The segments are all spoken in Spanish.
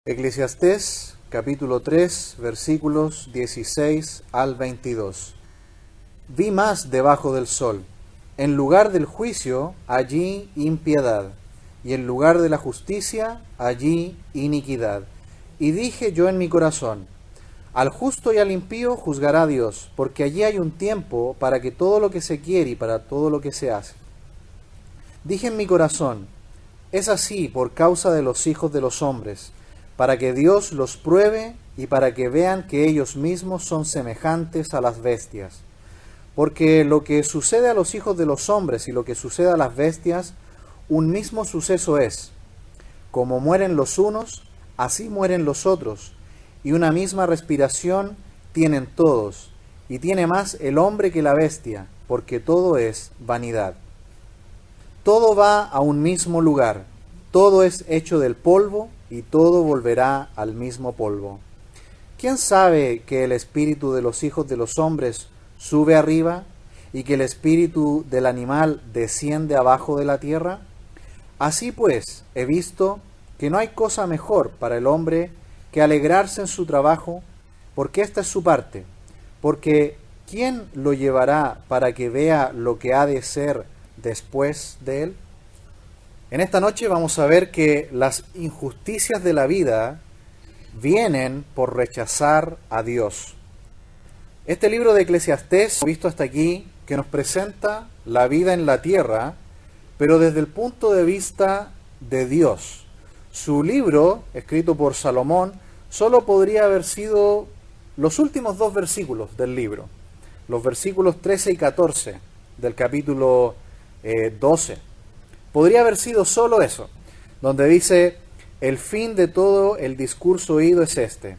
Eclesiastés capítulo 3 versículos 16 al 22. Vi más debajo del sol. En lugar del juicio, allí impiedad, y en lugar de la justicia, allí iniquidad. Y dije yo en mi corazón, al justo y al impío juzgará Dios, porque allí hay un tiempo para que todo lo que se quiere y para todo lo que se hace. Dije en mi corazón, es así por causa de los hijos de los hombres, para que Dios los pruebe y para que vean que ellos mismos son semejantes a las bestias. Porque lo que sucede a los hijos de los hombres y lo que sucede a las bestias, un mismo suceso es. Como mueren los unos, así mueren los otros, y una misma respiración tienen todos, y tiene más el hombre que la bestia, porque todo es vanidad. Todo va a un mismo lugar, todo es hecho del polvo, y todo volverá al mismo polvo. ¿Quién sabe que el espíritu de los hijos de los hombres sube arriba y que el espíritu del animal desciende abajo de la tierra? Así pues, he visto que no hay cosa mejor para el hombre que alegrarse en su trabajo, porque esta es su parte, porque ¿quién lo llevará para que vea lo que ha de ser después de él? En esta noche vamos a ver que las injusticias de la vida vienen por rechazar a Dios. Este libro de Eclesiastés, visto hasta aquí, que nos presenta la vida en la tierra, pero desde el punto de vista de Dios. Su libro, escrito por Salomón, solo podría haber sido los últimos dos versículos del libro, los versículos 13 y 14 del capítulo 12. Podría haber sido solo eso, donde dice, el fin de todo el discurso oído es este,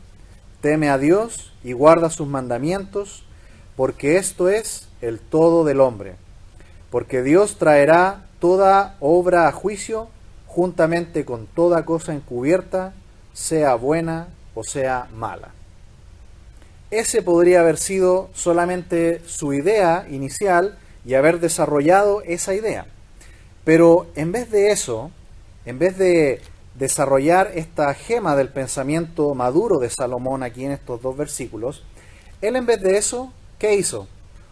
teme a Dios y guarda sus mandamientos, porque esto es el todo del hombre. Porque Dios traerá toda obra a juicio, juntamente con toda cosa encubierta, sea buena o sea mala. Ese podría haber sido solamente su idea inicial y haber desarrollado esa idea. Pero en vez de eso, en vez de desarrollar esta gema del pensamiento maduro de Salomón aquí en estos dos versículos, él en vez de eso, ¿qué hizo?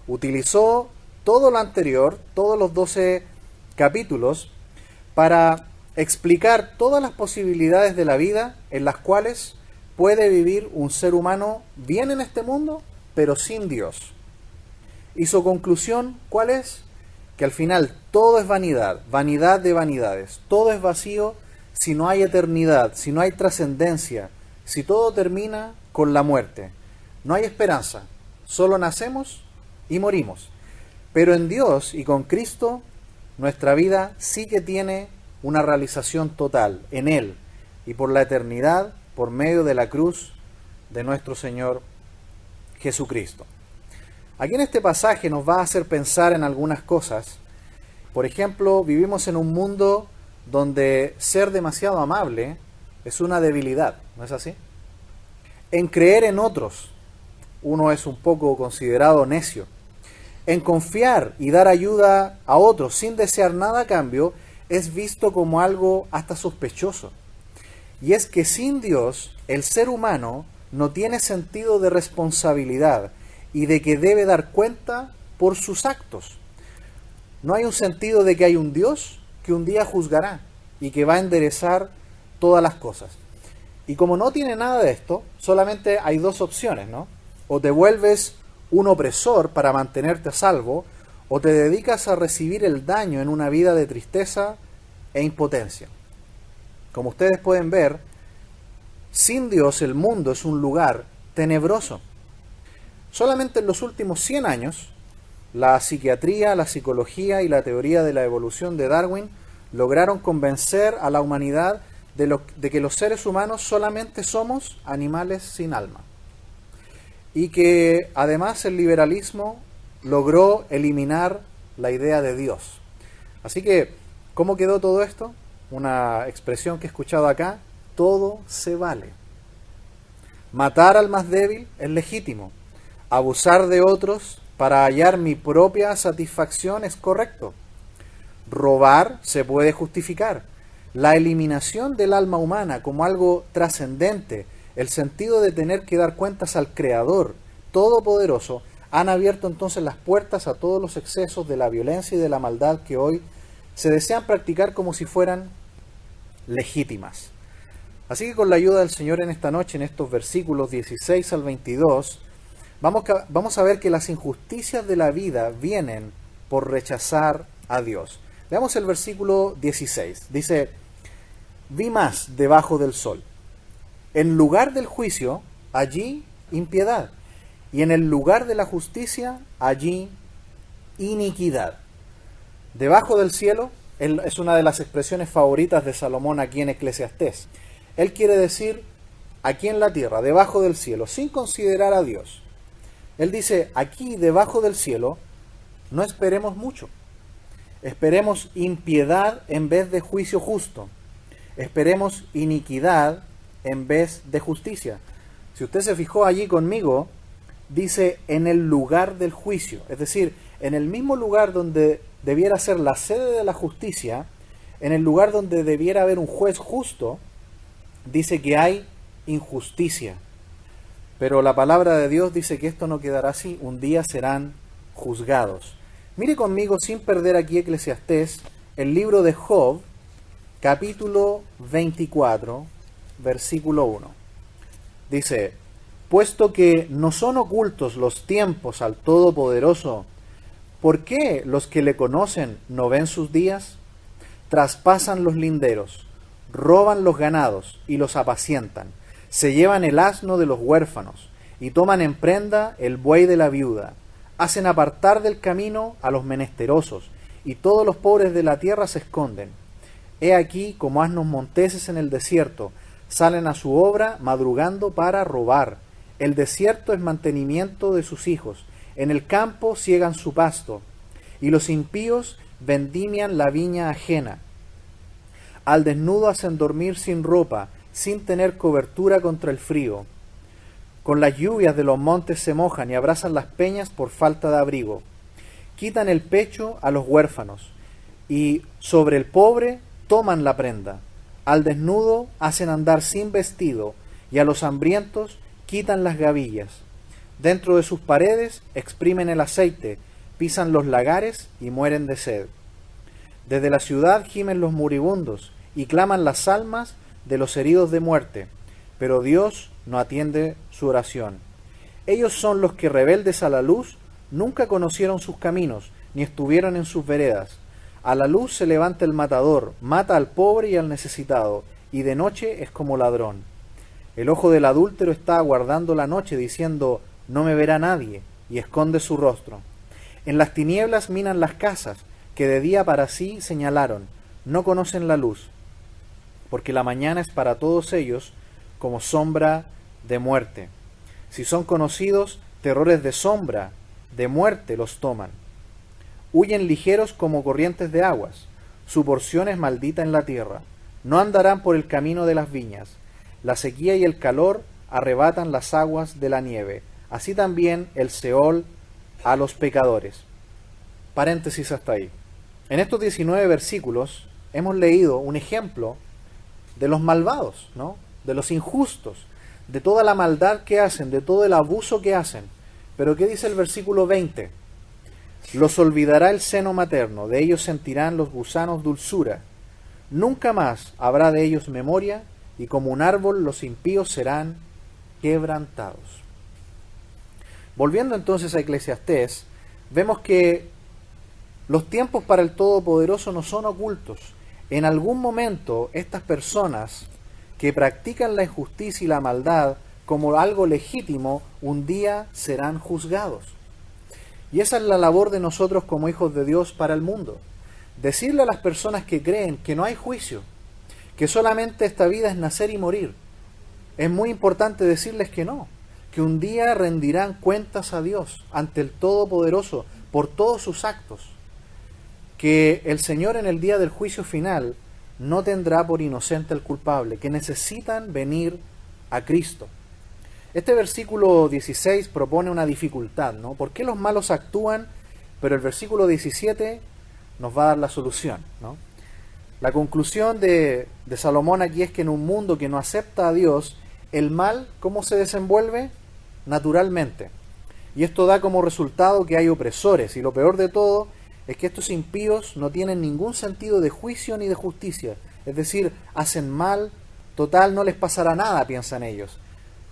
Utilizó todo lo anterior, todos los 12 capítulos, para explicar todas las posibilidades de la vida en las cuales puede vivir un ser humano bien en este mundo, pero sin Dios. Y su conclusión, ¿cuál es? Que al final todo es vanidad, vanidad de vanidades, todo es vacío si no hay eternidad, si no hay trascendencia, si todo termina con la muerte. No hay esperanza, solo nacemos y morimos. Pero en Dios y con Cristo, nuestra vida sí que tiene una realización total en Él y por la eternidad, por medio de la cruz de nuestro Señor Jesucristo. Aquí en este pasaje nos va a hacer pensar en algunas cosas. Por ejemplo, vivimos en un mundo donde ser demasiado amable es una debilidad, ¿no es así? En creer en otros, uno es un poco considerado necio. En confiar y dar ayuda a otros sin desear nada a cambio es visto como algo hasta sospechoso. Y es que sin Dios, el ser humano no tiene sentido de responsabilidad y de que debe dar cuenta por sus actos. No hay un sentido de que hay un Dios que un día juzgará y que va a enderezar todas las cosas. Y como no tiene nada de esto, solamente hay dos opciones, ¿no? O te vuelves un opresor para mantenerte a salvo, o te dedicas a recibir el daño en una vida de tristeza e impotencia. Como ustedes pueden ver, sin Dios el mundo es un lugar tenebroso. Solamente en los últimos 100 años, la psiquiatría, la psicología y la teoría de la evolución de Darwin lograron convencer a la humanidad de que los seres humanos solamente somos animales sin alma. Y que además el liberalismo logró eliminar la idea de Dios. Así que, ¿cómo quedó todo esto? Una expresión que he escuchado acá, todo se vale. Matar al más débil es legítimo. Abusar de otros para hallar mi propia satisfacción es correcto. Robar se puede justificar, la eliminación del alma humana como algo trascendente, el sentido de tener que dar cuentas al Creador Todopoderoso, han abierto entonces las puertas a todos los excesos de la violencia y de la maldad que hoy se desean practicar como si fueran legítimas. Así que con la ayuda del Señor en esta noche, en estos versículos 16 al 22, vamos a ver que las injusticias de la vida vienen por rechazar a Dios. Veamos el versículo 16. Dice: vi más debajo del sol. En lugar del juicio, allí impiedad. Y en el lugar de la justicia, allí iniquidad. Debajo del cielo es una de las expresiones favoritas de Salomón aquí en Eclesiastés. Él quiere decir aquí en la tierra, debajo del cielo, sin considerar a Dios. Él dice, aquí debajo del cielo, no esperemos mucho. Esperemos impiedad en vez de juicio justo. Esperemos iniquidad en vez de justicia. Si usted se fijó allí conmigo, dice en el lugar del juicio, es decir, en el mismo lugar donde debiera ser la sede de la justicia, en el lugar donde debiera haber un juez justo, dice que hay injusticia. Pero la palabra de Dios dice que esto no quedará así, un día serán juzgados. Mire conmigo, sin perder aquí Eclesiastés, el libro de Job, capítulo 24, versículo 1. Dice: puesto que no son ocultos los tiempos al Todopoderoso, ¿por qué los que le conocen no ven sus días? Traspasan los linderos, roban los ganados y los apacientan, se llevan el asno de los huérfanos y toman en prenda el buey de la viuda, hacen apartar del camino a los menesterosos y todos los pobres de la tierra se esconden. He aquí como asnos monteses en el desierto, salen a su obra madrugando para robar. El desierto es mantenimiento de sus hijos, en el campo siegan su pasto, y los impíos vendimian la viña ajena. Al desnudo hacen dormir sin ropa, sin tener cobertura contra el frío. Con las lluvias de los montes se mojan y abrazan las peñas por falta de abrigo. Quitan el pecho a los huérfanos, y sobre el pobre toman la prenda. Al desnudo hacen andar sin vestido, y a los hambrientos quitan las gavillas. Dentro de sus paredes exprimen el aceite, pisan los lagares y mueren de sed. Desde la ciudad gimen los moribundos y claman las almas de los heridos de muerte, pero Dios no atiende su oración. Ellos son los que, rebeldes a la luz, nunca conocieron sus caminos, ni estuvieron en sus veredas. A la luz se levanta el matador, mata al pobre y al necesitado, y de noche es como ladrón. El ojo del adúltero está aguardando la noche, diciendo, no me verá nadie, y esconde su rostro. En las tinieblas minan las casas, que de día para sí señalaron, no conocen la luz, porque la mañana es para todos ellos como sombra de muerte. Si son conocidos, terrores de sombra, de muerte los toman. Huyen ligeros como corrientes de aguas, su porción es maldita en la tierra. No andarán por el camino de las viñas. La sequía y el calor arrebatan las aguas de la nieve, así también el Seol a los pecadores. Paréntesis hasta ahí. En estos 19 versículos hemos leído un ejemplo de los malvados, ¿no? De los injustos, de toda la maldad que hacen, de todo el abuso que hacen. Pero ¿qué dice el versículo 20? Los olvidará el seno materno, de ellos sentirán los gusanos dulzura. Nunca más habrá de ellos memoria, y como un árbol los impíos serán quebrantados. Volviendo entonces a Eclesiastés, vemos que los tiempos para el Todopoderoso no son ocultos. En algún momento estas personas que practican la injusticia y la maldad como algo legítimo, un día serán juzgados. Y esa es la labor de nosotros como hijos de Dios para el mundo. Decirle a las personas que creen que no hay juicio, que solamente esta vida es nacer y morir. Es muy importante decirles que no, que un día rendirán cuentas a Dios ante el Todopoderoso por todos sus actos, que el Señor en el día del juicio final no tendrá por inocente al culpable, que necesitan venir a Cristo. Este versículo 16 propone una dificultad, ¿no? ¿Por qué los malos actúan? Pero el versículo 17 nos va a dar la solución, ¿no? La conclusión de Salomón aquí es que en un mundo que no acepta a Dios, el mal, ¿cómo se desenvuelve? Naturalmente. Y esto da como resultado que hay opresores, y lo peor de todo es que estos impíos no tienen ningún sentido de juicio ni de justicia. Es decir, hacen mal, total, no les pasará nada, piensan ellos.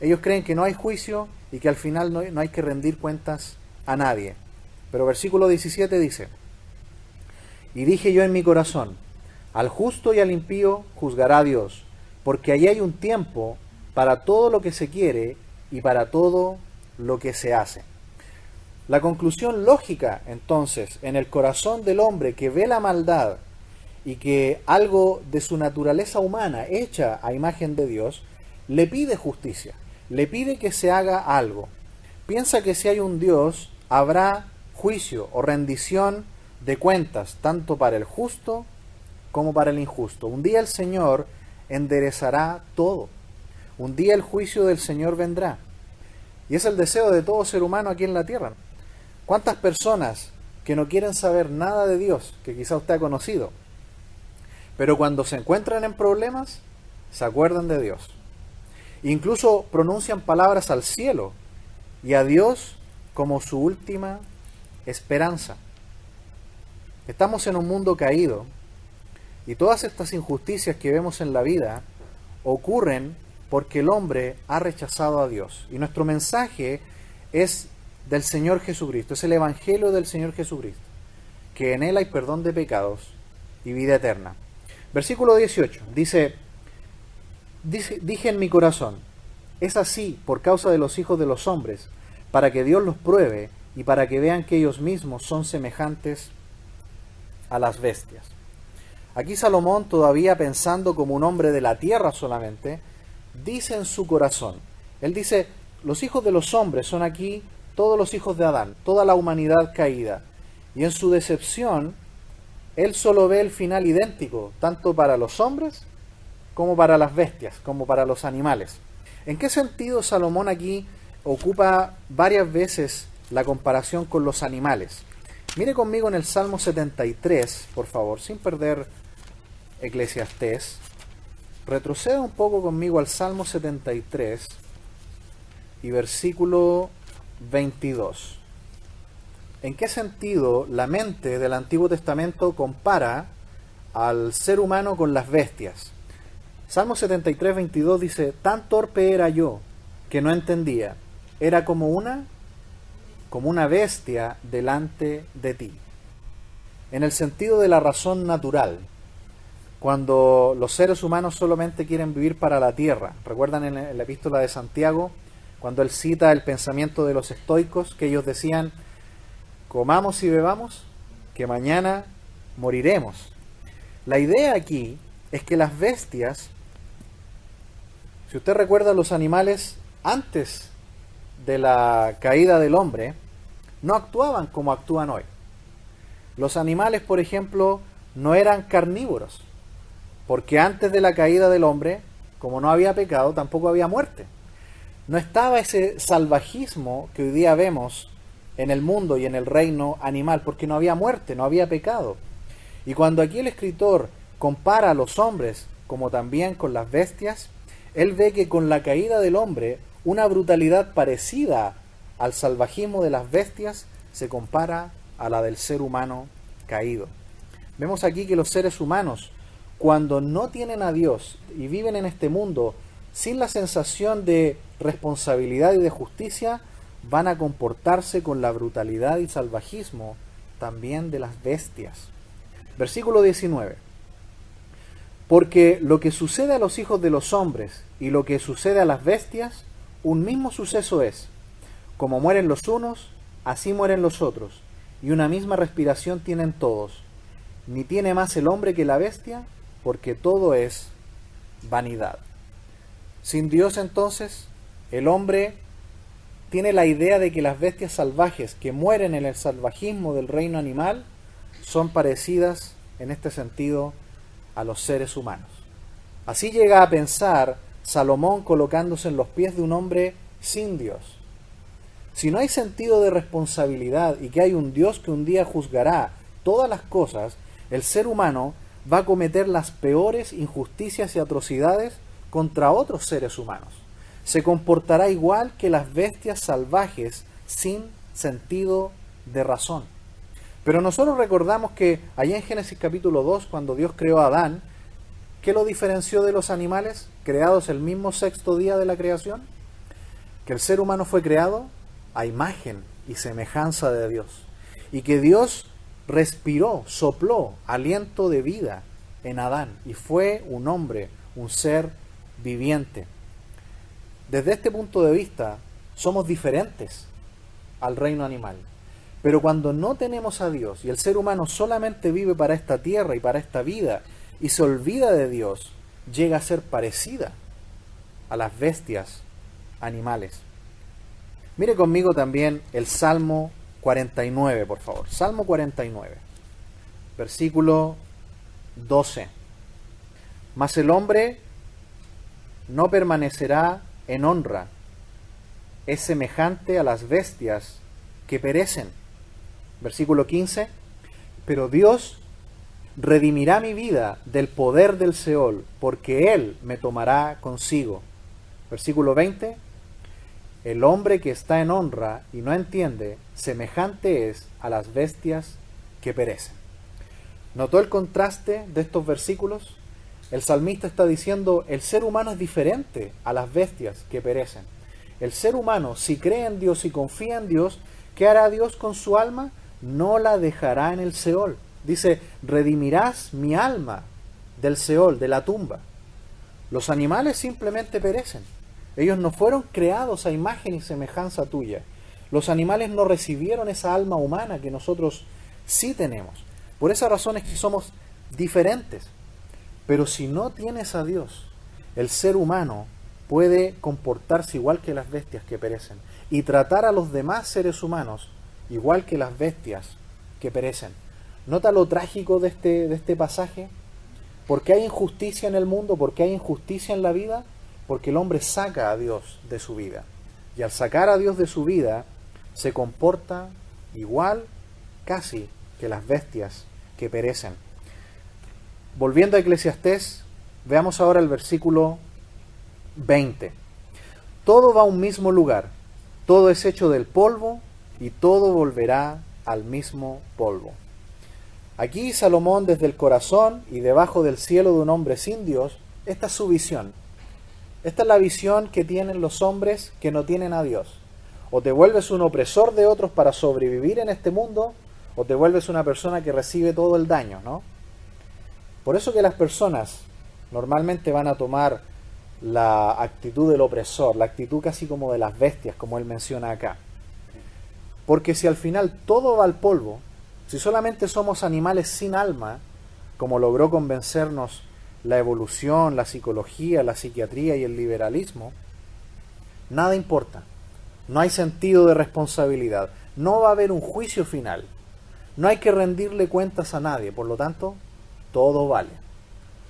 Ellos creen que no hay juicio y que al final no hay que rendir cuentas a nadie. Pero versículo 17 dice: y dije yo en mi corazón, al justo y al impío juzgará Dios, porque allí hay un tiempo para todo lo que se quiere y para todo lo que se hace. La conclusión lógica, entonces, en el corazón del hombre que ve la maldad y que algo de su naturaleza humana hecha a imagen de Dios, le pide justicia, le pide que se haga algo. Piensa que si hay un Dios, habrá juicio o rendición de cuentas, tanto para el justo como para el injusto. Un día el Señor enderezará todo. Un día el juicio del Señor vendrá. Y es el deseo de todo ser humano aquí en la tierra. ¿Cuántas personas que no quieren saber nada de Dios, que quizá usted ha conocido, pero cuando se encuentran en problemas, se acuerdan de Dios? Incluso pronuncian palabras al cielo y a Dios como su última esperanza. Estamos en un mundo caído y todas estas injusticias que vemos en la vida ocurren porque el hombre ha rechazado a Dios. Y nuestro mensaje es del Señor Jesucristo, es el Evangelio del Señor Jesucristo, que en Él hay perdón de pecados y vida eterna. Versículo 18 dice: dije en mi corazón, es así por causa de los hijos de los hombres, para que Dios los pruebe y para que vean que ellos mismos son semejantes a las bestias. Aquí Salomón, todavía pensando como un hombre de la tierra solamente, dice en su corazón, él dice, los hijos de los hombres son aquí todos los hijos de Adán, toda la humanidad caída, y en su decepción, él solo ve el final idéntico, tanto para los hombres como para las bestias, como para los animales. ¿En qué sentido Salomón aquí ocupa varias veces la comparación con los animales? Mire conmigo en el Salmo 73, por favor, sin perder Eclesiastés. Retroceda un poco conmigo al Salmo 73 y versículo 22. ¿En qué sentido la mente del Antiguo Testamento compara al ser humano con las bestias? Salmo 73, 22 dice: tan torpe era yo que no entendía, era como una bestia delante de ti. En el sentido de la razón natural, cuando los seres humanos solamente quieren vivir para la tierra. ¿Recuerdan en la epístola de Santiago, cuando él cita el pensamiento de los estoicos, que ellos decían, comamos y bebamos, que mañana moriremos? La idea aquí es que las bestias, si usted recuerda, los animales antes de la caída del hombre, no actuaban como actúan hoy. Los animales, por ejemplo, no eran carnívoros, porque antes de la caída del hombre, como no había pecado, tampoco había muerte. No estaba ese salvajismo que hoy día vemos en el mundo y en el reino animal, porque no había muerte, no había pecado. Y cuando aquí el escritor compara a los hombres como también con las bestias, él ve que con la caída del hombre, una brutalidad parecida al salvajismo de las bestias se compara a la del ser humano caído. Vemos aquí que los seres humanos, cuando no tienen a Dios y viven en este mundo sin la sensación de responsabilidad y de justicia, van a comportarse con la brutalidad y salvajismo también de las bestias. Versículo 19. Porque lo que sucede a los hijos de los hombres y lo que sucede a las bestias, un mismo suceso es. Como mueren los unos, así mueren los otros, y una misma respiración tienen todos. Ni tiene más el hombre que la bestia, porque todo es vanidad. Sin Dios, entonces, el hombre tiene la idea de que las bestias salvajes que mueren en el salvajismo del reino animal son parecidas, en este sentido, a los seres humanos. Así llega a pensar Salomón colocándose en los pies de un hombre sin Dios. Si no hay sentido de responsabilidad y que hay un Dios que un día juzgará todas las cosas, el ser humano va a cometer las peores injusticias y atrocidades contra otros seres humanos. Se comportará igual que las bestias salvajes sin sentido de razón. Pero nosotros recordamos que allá en Génesis capítulo 2, cuando Dios creó a Adán, ¿qué lo diferenció de los animales creados el mismo sexto día de la creación? Que el ser humano fue creado a imagen y semejanza de Dios. Y que Dios respiró, sopló aliento de vida en Adán. Y fue un hombre, un ser viviente. Desde este punto de vista, somos diferentes al reino animal. Pero cuando no tenemos a Dios y el ser humano solamente vive para esta tierra y para esta vida y se olvida de Dios, llega a ser parecida a las bestias animales. Mire conmigo también el Salmo 49, por favor. Salmo 49, versículo 12. Mas el hombre no permanecerá en honra, es semejante a las bestias que perecen. Versículo 15. Pero Dios redimirá mi vida del poder del Seol, porque Él me tomará consigo. Versículo 20. El hombre que está en honra y no entiende, semejante es a las bestias que perecen. ¿Notó el contraste de estos versículos? El salmista está diciendo, el ser humano es diferente a las bestias que perecen. El ser humano, si cree en Dios y confía en Dios, ¿qué hará Dios con su alma? No la dejará en el Seol. Dice, redimirás mi alma del Seol, de la tumba. Los animales simplemente perecen. Ellos no fueron creados a imagen y semejanza tuya. Los animales no recibieron esa alma humana que nosotros sí tenemos. Por esa razón es que somos diferentes. Pero si no tienes a Dios, el ser humano puede comportarse igual que las bestias que perecen y tratar a los demás seres humanos igual que las bestias que perecen. ¿Nota lo trágico de este pasaje? ¿Por qué hay injusticia en el mundo? ¿Por qué hay injusticia en la vida? Porque el hombre saca a Dios de su vida. Y al sacar a Dios de su vida, se comporta igual casi que las bestias que perecen. Volviendo a Eclesiastés, veamos ahora el versículo 20. Todo va a un mismo lugar, todo es hecho del polvo y todo volverá al mismo polvo. Aquí Salomón, desde el corazón y debajo del cielo de un hombre sin Dios, esta es su visión. Esta es la visión que tienen los hombres que no tienen a Dios. O te vuelves un opresor de otros para sobrevivir en este mundo, o te vuelves una persona que recibe todo el daño, ¿no? Por eso que las personas normalmente van a tomar la actitud del opresor, la actitud casi como de las bestias, como él menciona acá. Porque si al final todo va al polvo, si solamente somos animales sin alma, como logró convencernos la evolución, la psicología, la psiquiatría y el liberalismo, nada importa. No hay sentido de responsabilidad. No va a haber un juicio final. No hay que rendirle cuentas a nadie. Por lo tanto, todo vale.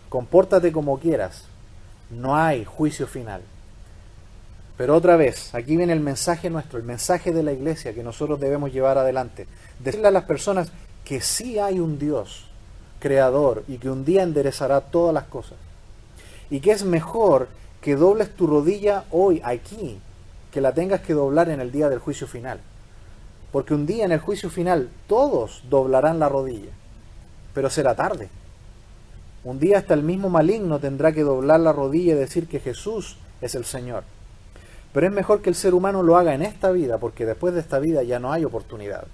Compórtate como quieras. No hay juicio final. Pero otra vez, aquí viene el mensaje nuestro, el mensaje de la iglesia que nosotros debemos llevar adelante. Decirle a las personas que sí hay un Dios creador y que un día enderezará todas las cosas. Y que es mejor que dobles tu rodilla hoy, aquí, que la tengas que doblar en el día del juicio final. Porque un día en el juicio final todos doblarán la rodilla, pero será tarde. Un día hasta el mismo maligno tendrá que doblar la rodilla y decir que Jesús es el Señor. Pero es mejor que el ser humano lo haga en esta vida, porque después de esta vida ya no hay oportunidad.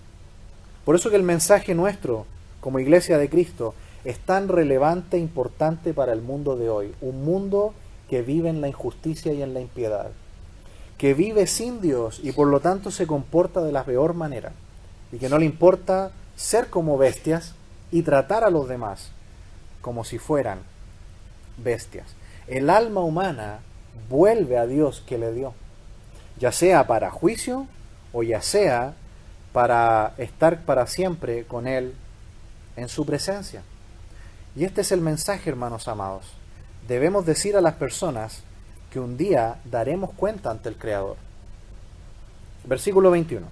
Por eso que el mensaje nuestro, como Iglesia de Cristo, es tan relevante e importante para el mundo de hoy. Un mundo que vive en la injusticia y en la impiedad. Que vive sin Dios y por lo tanto se comporta de la peor manera. Y que no le importa ser como bestias y tratar a los demás como si fueran bestias. El alma humana vuelve a Dios que le dio, ya sea para juicio o ya sea para estar para siempre con Él en su presencia. Y este es el mensaje, hermanos amados. Debemos decir a las personas que un día daremos cuenta ante el Creador. Versículo 21.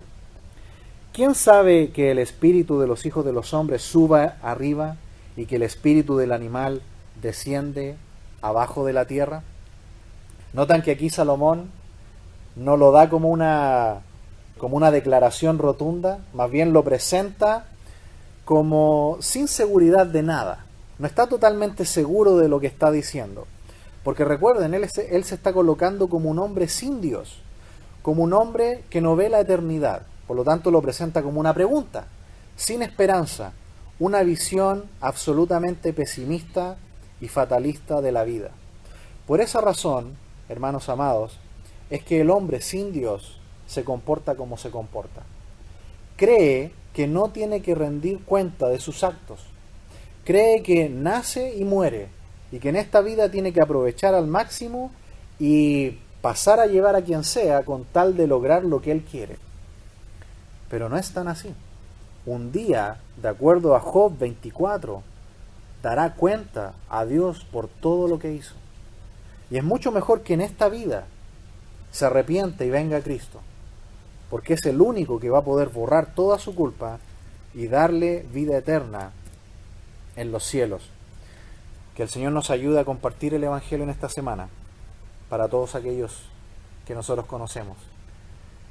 ¿Quién sabe que el espíritu de los hijos de los hombres suba arriba y que el espíritu del animal desciende abajo de la tierra. Notan que aquí Salomón no lo da como una declaración rotunda, más bien lo presenta como sin seguridad de nada. No está totalmente seguro de lo que está diciendo. Porque recuerden, él se está colocando como un hombre sin Dios, como un hombre que no ve la eternidad. Por lo tanto lo presenta como una pregunta, sin esperanza, una visión absolutamente pesimista y fatalista de la vida. Por esa razón, hermanos amados, es que el hombre sin Dios se comporta como se comporta. Cree que no tiene que rendir cuenta de sus actos. Cree que nace y muere y que en esta vida tiene que aprovechar al máximo y pasar a llevar a quien sea con tal de lograr lo que él quiere. Pero no es tan así. Un día, de acuerdo a Job 24, dará cuenta a Dios por todo lo que hizo. Y es mucho mejor que en esta vida se arrepiente y venga a Cristo, porque es el único que va a poder borrar toda su culpa y darle vida eterna en los cielos. Que el Señor nos ayude a compartir el Evangelio en esta semana para todos aquellos que nosotros conocemos,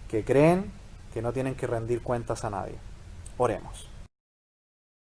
que creen que no tienen que rendir cuentas a nadie. Oremos.